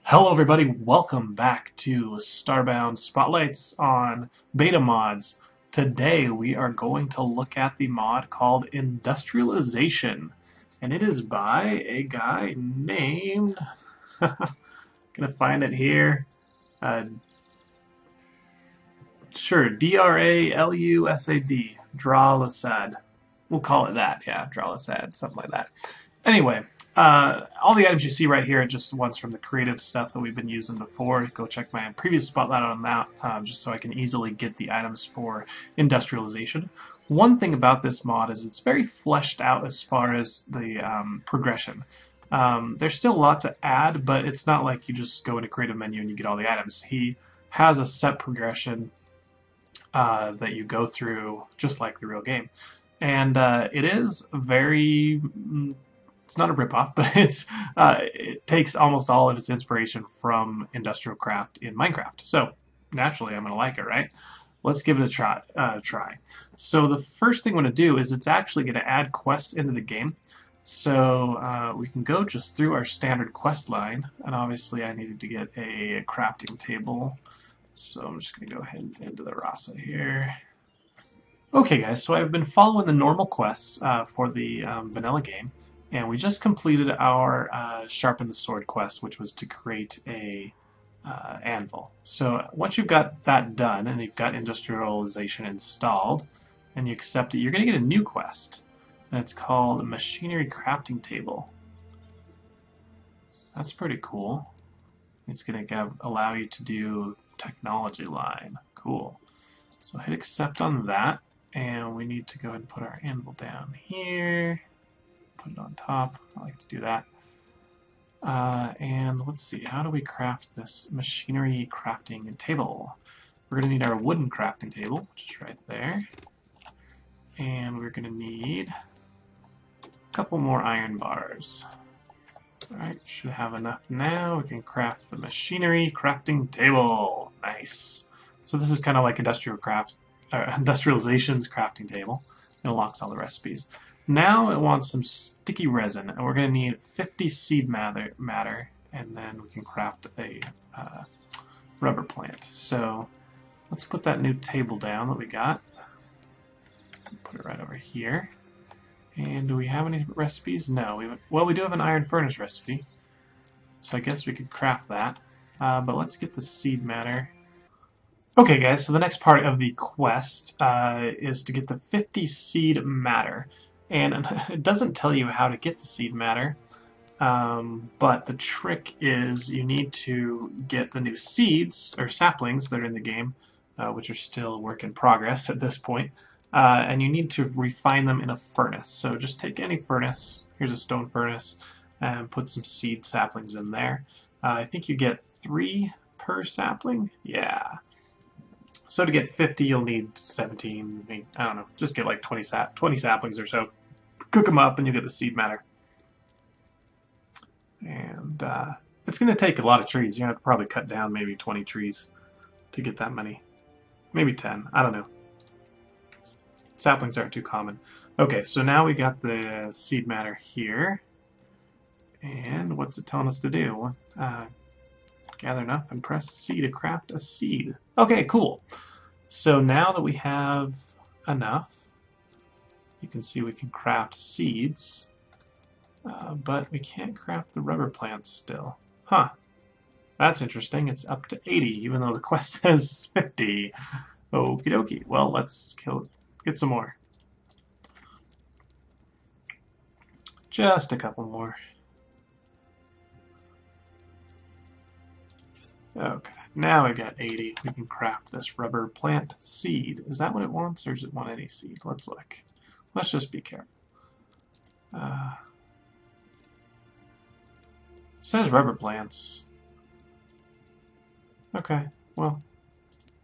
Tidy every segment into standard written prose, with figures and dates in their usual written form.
Hello everybody, welcome back to Starbound Spotlights on Beta Mods. Today we are going to look at the mod called Industrialization, and it is by a guy named, gonna find it here, sure, Dralusad, Dralusad. We'll call it that, yeah, Dralusad, something like that. Anyway, all the items you see right here are just ones from the creative stuff that we've been using before. Go check my previous spotlight on that, just so I can easily get the items for industrialization. One thing about this mod is it's very fleshed out as far as the progression. There's still a lot to add, but it's not like you just go into creative menu and you get all the items. He has a set progression that you go through just like the real game. And it is very it's not a ripoff, but it takes almost all of its inspiration from industrial craft in Minecraft. So naturally, I'm gonna like it, right? Let's give it a try. So the first thing I'm gonna do is it's actually gonna add quests into the game. So we can go just through our standard quest line, and obviously I needed to get a crafting table. So I'm just gonna go ahead into the Rasa here. Okay, guys, so I've been following the normal quests for the vanilla game, and we just completed our Sharpen the Sword quest, which was to create a anvil. So once you've got that done, and you've got Industrialization installed, and you accept it, you're going to get a new quest, and it's called Machinery Crafting Table. That's pretty cool. It's going to allow you to do Technology line. Cool. So hit accept on that. And we need to go ahead and put our anvil down here. Put it on top. I like to do that. And let's see, how do we craft this machinery crafting table? We're going to need our wooden crafting table, which is right there. And we're going to need a couple more iron bars. Alright, should have enough now. We can craft the machinery crafting table. Nice. So this is kind of like Industrialization's crafting table. It unlocks all the recipes. Now it wants some sticky resin, and we're going to need 50 seed matter, and then we can craft a rubber plant. So let's put that new table down that we got. Put it right over here. And do we have any recipes? No. Well, we do have an iron furnace recipe, so I guess we could craft that. But let's get the seed matter. Okay, guys, so the next part of the quest is to get the 50 seed matter. And it doesn't tell you how to get the seed matter, but the trick is you need to get the new seeds, or saplings that are in the game, which are still a work in progress at this point, and you need to refine them in a furnace. So just take any furnace, here's a stone furnace, and put some seed saplings in there. I think you get 3 per sapling? Yeah. So to get 50, you'll need 17, I don't know, just get like 20 saplings or so. Cook them up and you'll get the seed matter. And it's going to take a lot of trees. You're going to have to probably cut down maybe 20 trees to get that many. Maybe 10, I don't know. Saplings aren't too common. Okay, so now we got the seed matter here. And what's it telling us to do? Gather enough and press C to craft a seed. Okay, cool. So now that we have enough, you can see we can craft seeds, but we can't craft the rubber plants still. Huh. That's interesting. It's up to 80, even though the quest says 50. Okie dokie. Well, let's get some more. Just a couple more. Okay, now we got 80. We can craft this rubber plant seed. Is that what it wants, or does it want any seed? Let's look. Let's just be careful. It says rubber plants. Okay, well,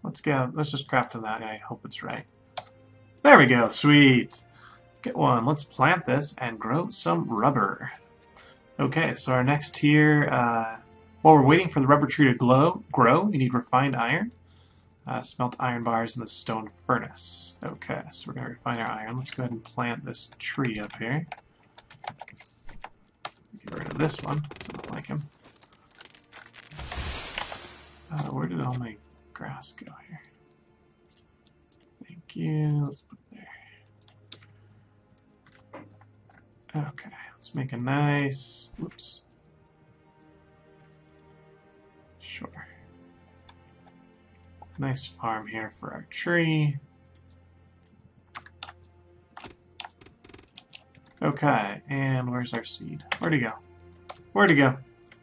let's just craft to that. I hope it's right. There we go, sweet. Get one. Let's plant this and grow some rubber. Okay, so our next here, while we're waiting for the rubber tree to grow, you need refined iron. Smelt iron bars in the stone furnace. Okay, so we're going to refine our iron. Let's go ahead and plant this tree up here. Get rid of this one, so I don't like him. all my grass go here? Thank you. Let's put it there. Okay, let's make a nice. Whoops. Sure. Nice farm here for our tree. Okay, and where's our seed? Where'd he go? Where'd he go?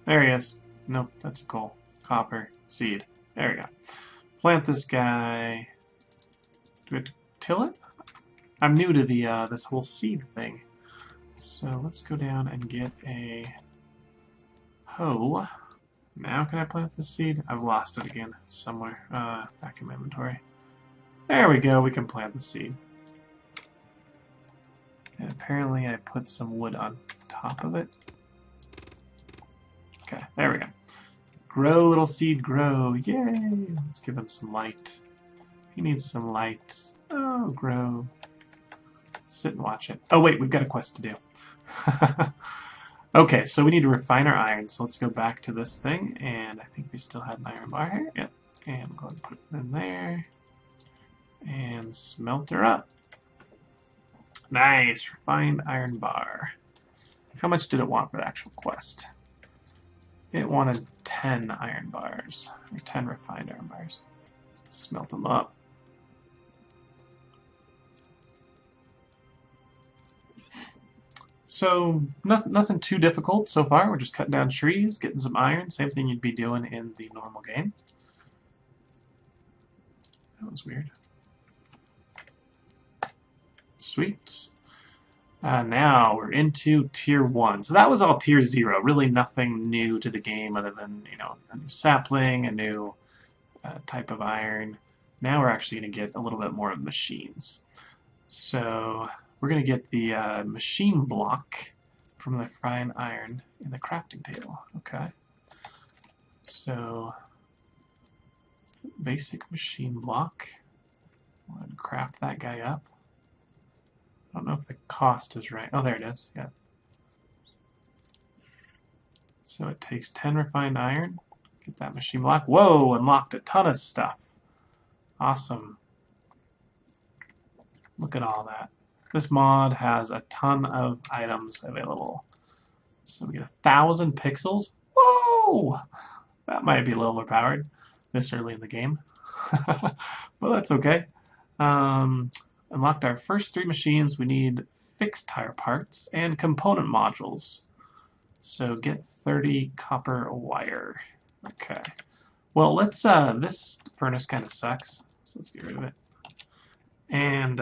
There he is. Nope, that's a coal. Copper. Seed. There we go. Plant this guy. Do we have to till it? I'm new to the this whole seed thing. So let's go down and get a hoe. Now can I plant the seed? I've lost it again somewhere. Back in my inventory. There we go, we can plant the seed. And apparently I put some wood on top of it. Okay, there we go. Grow, little seed, grow. Yay! Let's give him some light. He needs some light. Oh, grow. Sit and watch it. Oh, wait, we've got a quest to do. Okay, so we need to refine our iron. So let's go back to this thing. And I think we still had an iron bar here. Yep. And go ahead and put it in there. And smelt her up. Nice, refined iron bar. How much did it want for the actual quest? It wanted 10 iron bars, or 10 refined iron bars. Smelt them up. So, nothing too difficult so far. We're just cutting down trees, getting some iron. Same thing you'd be doing in the normal game. That was weird. Sweet. Now we're into tier 1. So that was all tier 0. Really nothing new to the game other than, you know, a new sapling, a new type of iron. Now we're actually going to get a little bit more of machines. So we're going to get the machine block from the fine iron in the crafting table. Okay. So basic machine block. Go ahead and craft that guy up. I don't know if the cost is right. Oh, there it is. Yeah. So it takes 10 refined iron. Get that machine block. Whoa, unlocked a ton of stuff. Awesome. Look at all that. This mod has a ton of items available. So we get 1,000 pixels. Whoa! That might be a little overpowered this early in the game. But that's okay. Unlocked our first 3 machines. We need fixed tire parts and component modules. So get 30 copper wire. Okay. Well, let's, this furnace kind of sucks, so let's get rid of it. And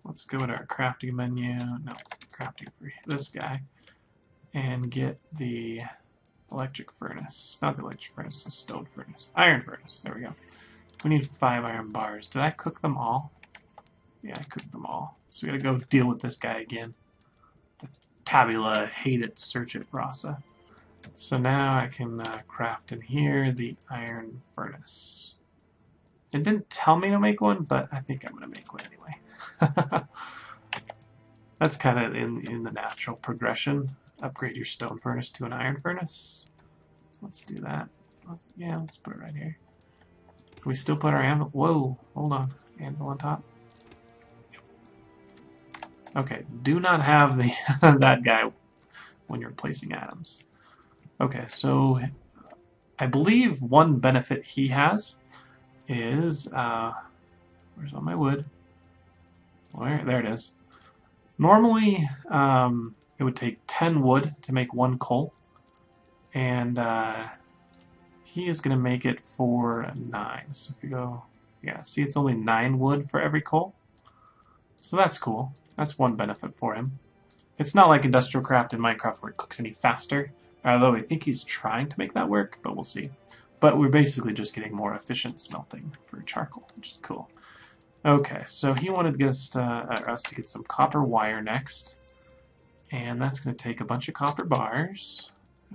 let's go to our crafting menu. No, crafting for this guy. And get the electric furnace. Not the electric furnace, the stone furnace. Iron furnace. There we go. We need 5 iron bars. Did I cook them all? Yeah, I cooked them all. So we gotta go deal with this guy again. The tabula, hate it, search it, rasa. So now I can craft in here the iron furnace. It didn't tell me to make one, but I think I'm gonna make one anyway. That's kind of in the natural progression. Upgrade your stone furnace to an iron furnace. Let's do that. Let's put it right here. Can we still put our anvil? Whoa, hold on. Anvil on top. Okay, do not have the that guy when you're placing atoms. Okay, so I believe one benefit he has is where's all my wood? There it is. Normally, it would take 10 wood to make 1 coal, and he is going to make it for 9. So if you go, yeah, see, it's only 9 wood for every coal. So that's cool. That's one benefit for him. It's not like Industrial Craft in Minecraft where it cooks any faster, although I think he's trying to make that work, but we'll see. But we're basically just getting more efficient smelting for charcoal, which is cool. Okay, so he wanted us to get some copper wire next, and that's going to take a bunch of copper bars.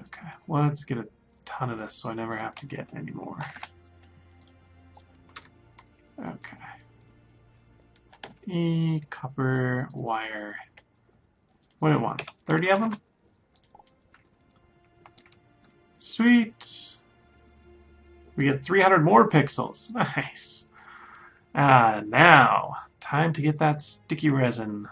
Okay, let's get a ton of this so I never have to get any more. Okay. Copper wire. What do I want? 30 of them? Sweet. We get 300 more pixels. Nice. Now, time to get that sticky resin.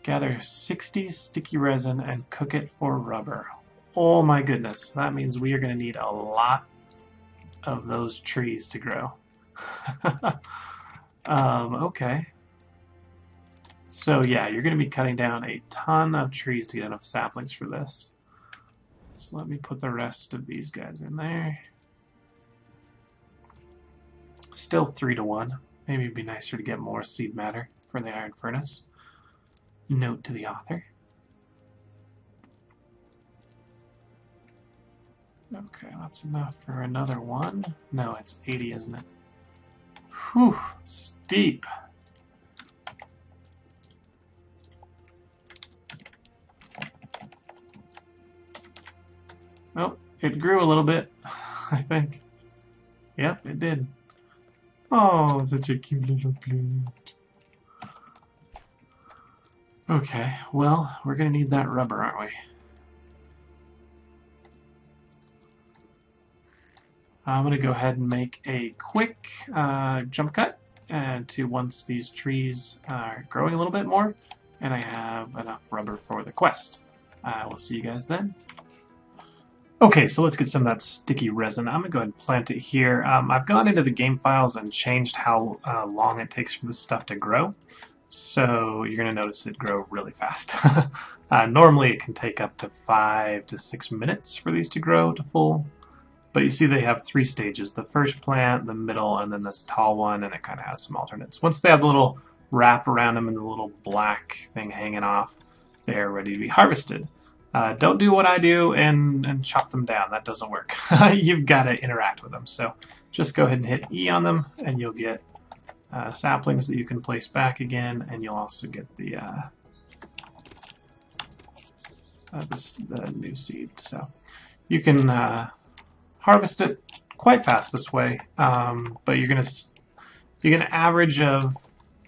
Gather 60 sticky resin and cook it for rubber. Oh my goodness. That means we are going to need a lot of those trees to grow. Okay. So yeah, you're going to be cutting down a ton of trees to get enough saplings for this. So let me put the rest of these guys in there. Still 3 to 1. Maybe it'd be nicer to get more seed matter for the iron furnace. Note to the author. Okay, that's enough for another one. No, it's 80, isn't it? Whew, steep. Oh, it grew a little bit, I think. Yep, it did. Oh, such a cute little plant. Okay, well, we're going to need that rubber, aren't we? I'm going to go ahead and make a quick jump cut to once these trees are growing a little bit more, and I have enough rubber for the quest. We'll see you guys then. Okay, so let's get some of that sticky resin. I'm going to go ahead and plant it here. I've gone into the game files and changed how long it takes for this stuff to grow. So you're going to notice it grow really fast. Normally it can take up to 5 to 6 minutes for these to grow to full. But you see they have 3 stages. The first plant, the middle, and then this tall one, and it kind of has some alternates. Once they have the little wrap around them and the little black thing hanging off, they're ready to be harvested. Don't do what I do and chop them down. That doesn't work. You've got to interact with them. So just go ahead and hit E on them, and you'll get saplings that you can place back again, and you'll also get the new seed. So you can harvest it quite fast this way, but you're gonna average of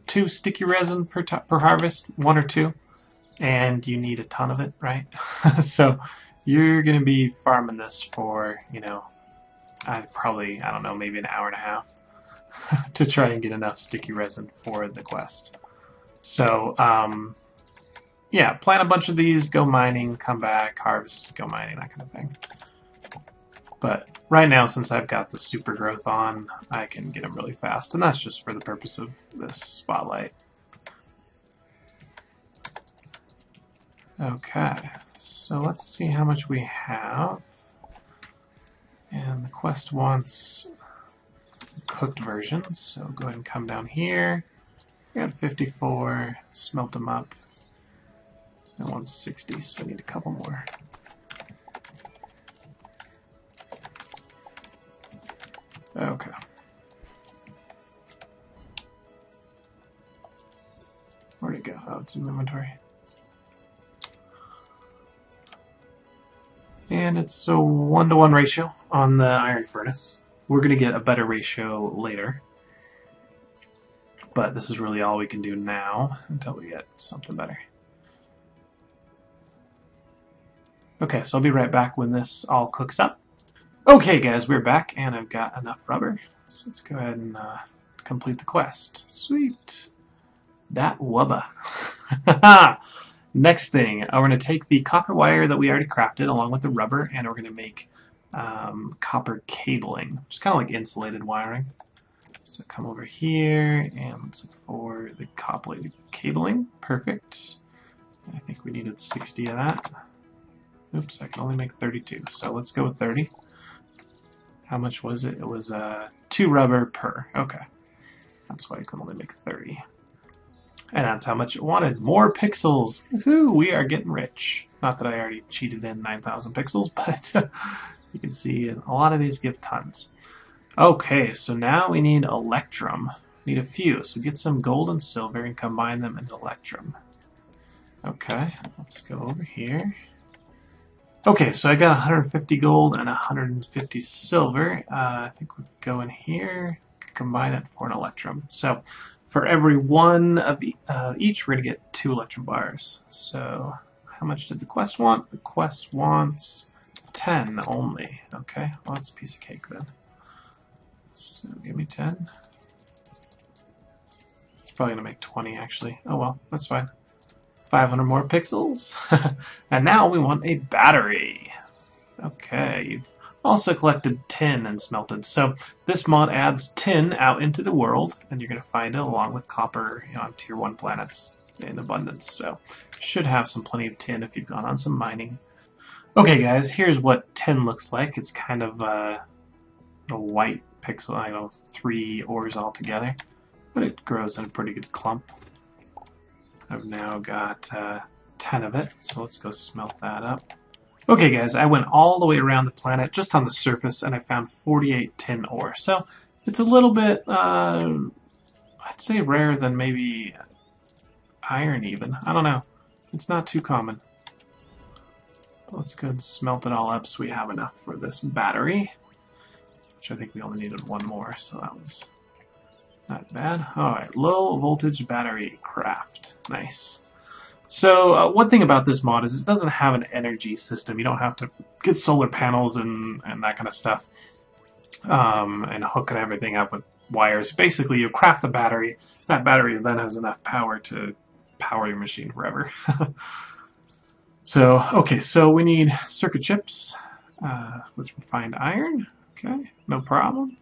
2 sticky resin per harvest, 1 or 2. And you need a ton of it, right? So you're going to be farming this for, you know, I don't know, maybe an hour and a half to try and get enough sticky resin for the quest. So, yeah, plant a bunch of these, go mining, come back, harvest, go mining, that kind of thing. But right now, since I've got the super growth on, I can get them really fast, and that's just for the purpose of this spotlight. Okay, so let's see how much we have. And the quest wants cooked versions, so go ahead and come down here. We got 54, smelt them up. And 160, so we need a couple more. Okay. Where'd it go? Oh, it's in inventory. And it's a 1-to-1 ratio on the iron furnace. We're going to get a better ratio later. But this is really all we can do now until we get something better. Okay, so I'll be right back when this all cooks up. Okay guys, we're back and I've got enough rubber. So let's go ahead and complete the quest. Sweet. That wubba. Next thing, we're going to take the copper wire that we already crafted along with the rubber, and we're going to make copper cabling, which is kind of like insulated wiring. So come over here and let's look for the copper cabling. Perfect. I think we needed 60 of that. Oops, I can only make 32, so let's go with 30. How much was it? It was 2 rubber per. Okay. That's why I can only make 30. And that's how much it wanted. More pixels. Woohoo, we are getting rich. Not that I already cheated in 9,000 pixels, but you can see a lot of these give tons. Okay, so now we need electrum. Need a few. So get some gold and silver and combine them into electrum. Okay, let's go over here. Okay, so I got 150 gold and 150 silver. I think we go in here, combine it for an electrum. So for every one of each, we're going to get 2 electrum bars. So how much did the quest want? The quest wants 10 only. Okay, well, that's a piece of cake then. So give me 10. It's probably going to make 20 actually. Oh well, that's fine. 500 more pixels. And now we want a battery. Okay, you've also collected tin and smelted. So this mod adds tin out into the world, and you're going to find it along with copper, you know, on tier 1 planets in abundance. So should have plenty of tin if you've gone on some mining. Okay guys, here's what tin looks like. It's kind of a white pixel, I know, 3 ores all together, but it grows in a pretty good clump. I've now got 10 of it, so let's go smelt that up. Okay guys, I went all the way around the planet, just on the surface, and I found 48 tin ore. So it's a little bit, I'd say rarer than maybe iron even. I don't know. It's not too common. Let's go and smelt it all up so we have enough for this battery, which I think we only needed 1 more, so that was not bad. Alright, low voltage battery craft. Nice. So one thing about this mod is it doesn't have an energy system. You don't have to get solar panels and that kind of stuff and hooking everything up with wires. Basically, you craft the battery. That battery then has enough power to power your machine forever. So, okay, so we need circuit chips with refined iron. Okay, no problem.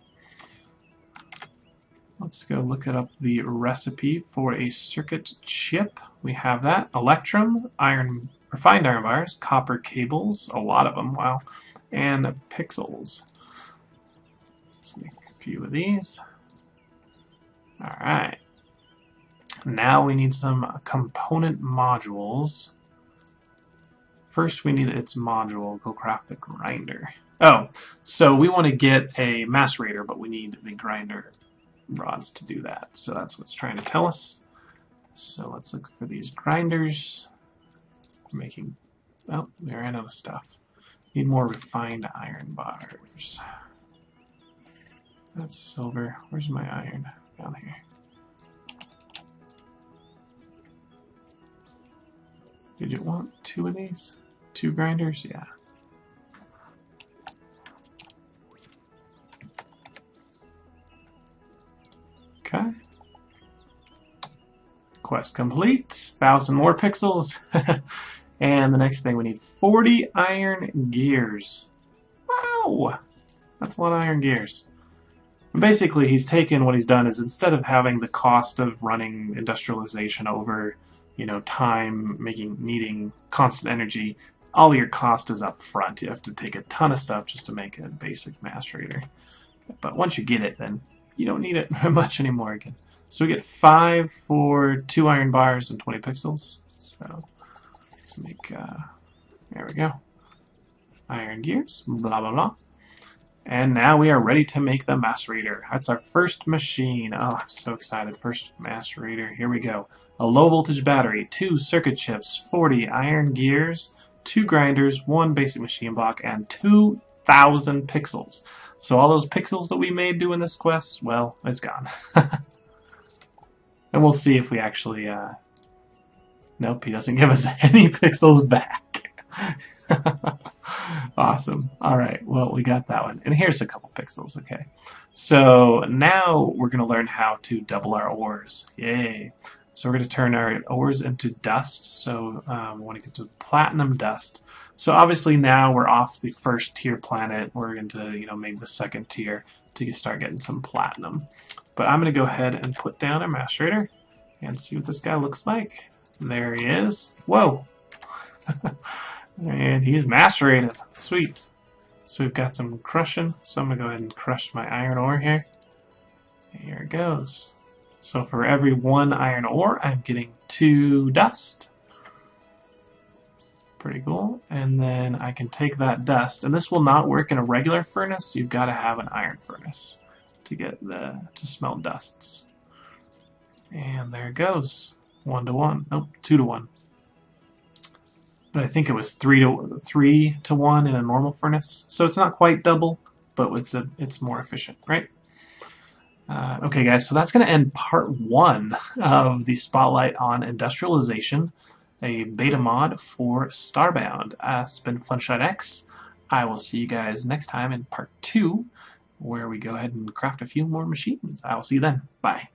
Let's go look up the recipe for a circuit chip. We have that. Electrum, iron, refined iron bars, copper cables, a lot of them, wow, and pixels. Let's make a few of these. Alright. Now we need some component modules. First we need its module. Go craft the grinder. Oh, so we want to get a macerator, but we need the grinder rods to do that. So that's what's trying to tell us. So let's look for these grinders. Making, oh, we ran out of stuff. Need more refined iron bars. That's silver. Where's my iron? Down here. Did you want 2 of these? 2 grinders? Yeah. Okay. Quest complete. 1,000 more pixels. And the next thing, we need 40 iron gears. Wow! That's a lot of iron gears. Basically, he's taken, what he's done is instead of having the cost of running industrialization over, you know, time, needing constant energy, all your cost is up front. You have to take a ton of stuff just to make a basic macerator. But once you get it, then you don't need it much anymore again. So we get 5 for 2 iron bars and 20 pixels. So let's make, there we go. Iron gears, blah, blah, blah. And now we are ready to make the macerator. That's our first machine. Oh, I'm so excited. First macerator. Here we go. A low voltage battery, 2 circuit chips, 40 iron gears, 2 grinders, 1 basic machine block, and 2,000 pixels. So all those pixels that we made doing this quest, well, it's gone. And we'll see if we actually, nope, he doesn't give us any pixels back. Awesome. Alright, well, we got that one. And here's a couple pixels, okay. So now we're going to learn how to double our ores. Yay. So we're going to turn our ores into dust. So we want to get to platinum dust. So obviously now we're off the first tier planet. We're going to, you know, make the second tier to start getting some platinum. But I'm going to go ahead and put down our macerator and see what this guy looks like. And there he is. Whoa. And he's macerated. Sweet. So we've got some crushing. So I'm going to go ahead and crush my iron ore here. Here it goes. So for every 1 iron ore, I'm getting 2 dust. Pretty cool. And then I can take that dust. And this will not work in a regular furnace. You've got to have an iron furnace to get to smelt dusts. And there it goes. 1 to 1. Nope, 2 to 1. But I think it was 3 to 1 in a normal furnace. So it's not quite double, but it's more efficient, right? Okay, guys, so that's going to end part 1 of the Spotlight on Industrialization, a beta mod for Starbound. It's been Funshot X. I will see you guys next time in part 2, where we go ahead and craft a few more machines. I will see you then. Bye.